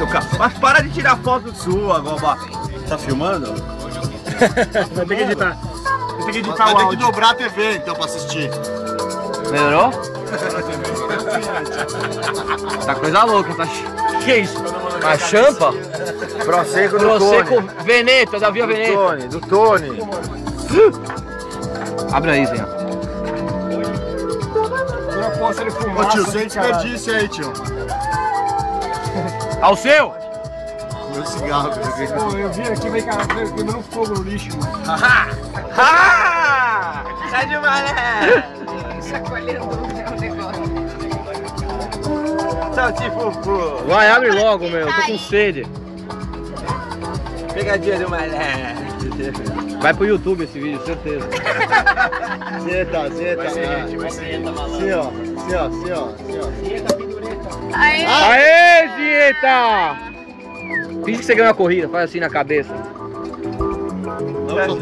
cara. Mas para de tirar foto sua, Goba. Tá filmando? Vai ter que editar. Vai ter que editar o áudio. Vai ter que dobrar a TV então pra assistir. Melhorou? Tá coisa louca, tá... Que isso? A champa? Prosecco do Prosecco Tony. Veneto, da Via Veneto. Do Tony. Abre aí, Zé. Eu posso ele fumar. Ô tio, sem desperdício aí, tio. Ao seu? Meu cigarro. Pô, eu vim aqui, vem cara, queimando fogo no lixo, mano. Tá demais, né? Chacoalhando o negócio. Salti fufu. Vai, abre logo, meu. Eu tô com sede. Pegadinha do malé. Vai pro YouTube esse vídeo, certeza. Senta. Assim, ó. Aí. Aê, Zieta! Finge que você ganhou a corrida, faz assim na cabeça. Não,